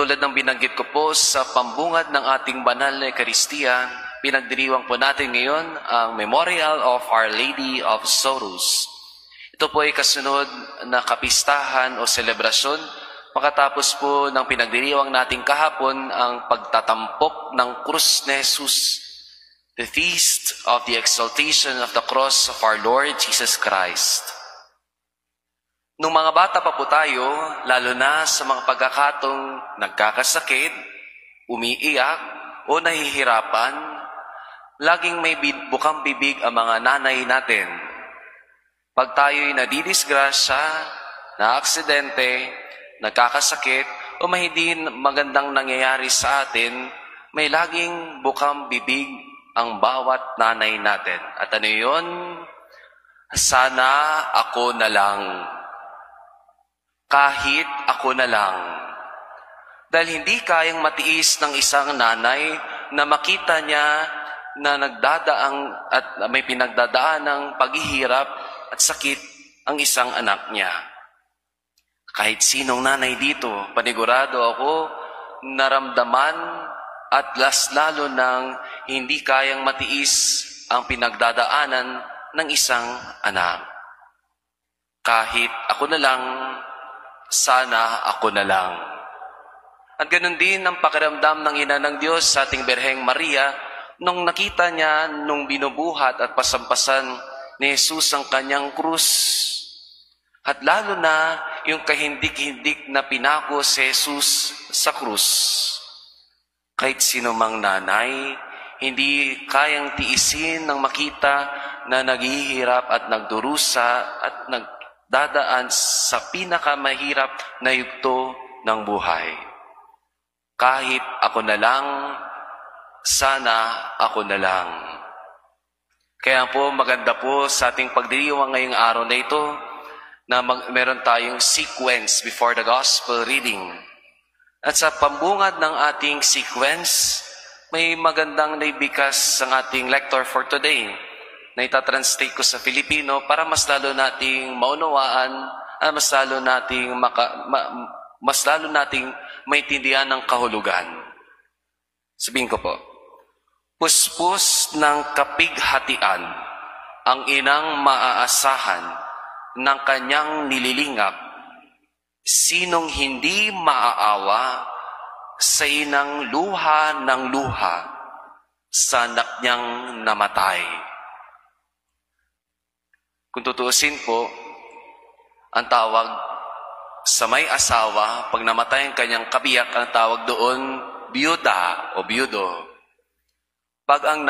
Katulad ng binanggit ko po sa pambungad ng ating banal na Ekaristiya, pinagdiriwang po natin ngayon ang Memorial of Our Lady of Sorrows. Ito po ay kasunod na kapistahan o selebrasyon makatapos po ng pinagdiriwang natin kahapon ang pagtatampok ng krus ni Jesus, the feast of the exaltation of the cross of our Lord Jesus Christ. Nung mga bata pa po tayo, lalo na sa mga pagkakatong nagkakasakit, umiiyak o nahihirapan, laging may bukang bibig ang mga nanay natin. Pag tayo'y nadidisgrasya, na-aksidente, nagkakasakit, o may hindi magandang nangyayari sa atin, may laging bukang bibig ang bawat nanay natin. At ano yun? Sana ako na lang. Kahit ako na lang. Dahil hindi kayang matiis ng isang nanay na makita niya na nagdadaang at may pinagdadaan ng paghihirap at sakit ang isang anak niya. Kahit sinong nanay dito, panigurado ako, naramdaman at lalo nang hindi kayang matiis ang pinagdadaanan ng isang anak. Kahit ako na lang, sana ako na lang. At ganun din ang pakiramdam ng ina ng Diyos sa ating Birheng Maria nung nakita niya nung binubuhat at pasampasan ni Jesus ang kanyang krus. At lalo na yung kahindik-hindik na pinako si Jesus sa krus. Kahit sino mang nanay, hindi kayang tiisin ng makita na naghihirap at nagdurusa at nagdadaan sa pinakamahirap na yugto ng buhay. Kahit ako na lang, sana ako na lang. Kaya po maganda po sa ating pagdiriwang ngayong araw na ito na meron tayong sequence before the gospel reading. At sa pambungad ng ating sequence, may magandang naibikas ang ating lector for today na itatranslate ko sa Filipino para mas lalo nating maunawaan at mas lalo nating maintindihan ng kahulugan. Sabihin ko po, puspos ng kapighatian ang inang maaasahan ng kanyang nililingap, sinong hindi maaawa sa inang luha ng luha sa anak niyang namatay. Kung tutuusin po, ang tawag sa may asawa, pag namatay ang kanyang kabiyak, ang tawag doon, biyuda o biyudo. Pag ang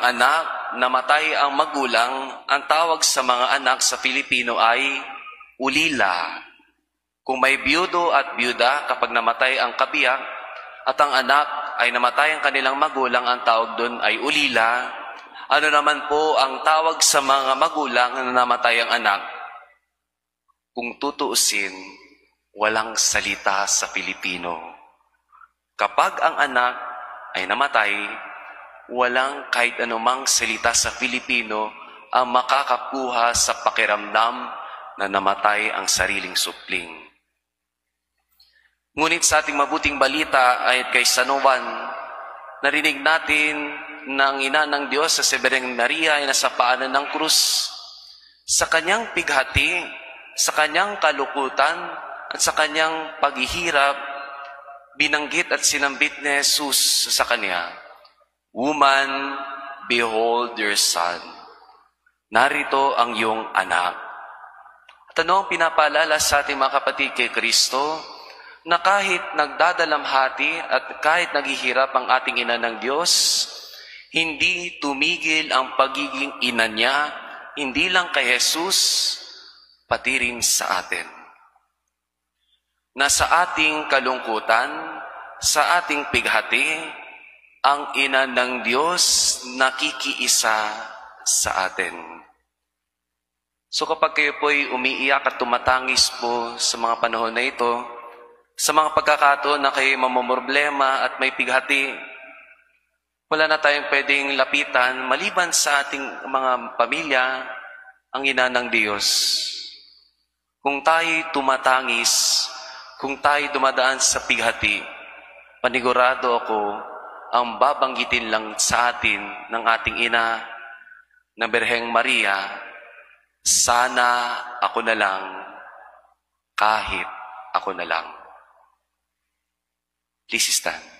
anak, namatay ang magulang, ang tawag sa mga anak sa Filipino ay ulila. Kung may biyudo at biyuda, kapag namatay ang kabiyak at ang anak ay namatay ang kanilang magulang, ang tawag doon ay ulila. Ano naman po ang tawag sa mga magulang na namatay ang anak? Kung tutuusin, walang salita sa Filipino. Kapag ang anak ay namatay, walang kahit anumang salita sa Filipino ang makakakuha sa pakiramdam na namatay ang sariling supling. Ngunit sa ating mabuting balita ay kay San Juan, narinig natin na ang ina ng Diyos sa Birheng Maria ay nasa paanan ng krus. Sa kanyang pighati, sa kanyang kalukutan, at sa kanyang paghihirap, binanggit at sinambit ni Jesus sa kanya, "Woman, behold your son." Narito ang iyong anak. At ano ang pinapaalala sa ating mga kapatid kay Kristo? Na kahit nagdadalamhati at kahit naghihirap ang ating ina ng Diyos, hindi tumigil ang pagiging ina niya, hindi lang kay Jesus, pati rin sa atin. Na sa ating kalungkutan, sa ating pighati, ang ina ng Diyos nakikiisa sa atin. So kapag kayo po'y umiiyak at tumatangis po sa mga panahon na ito, sa mga pagkakataon na kayo mamumroblema at may pighati, wala na tayong pwedeng lapitan maliban sa ating mga pamilya, ang ina ng Diyos. Kung tayo'y tumatangis, kung tayo dumadaan sa pighati, panigurado ako, ang babanggitin lang sa atin ng ating ina na Birheng Maria, sana ako na lang, kahit ako na lang. Please stand.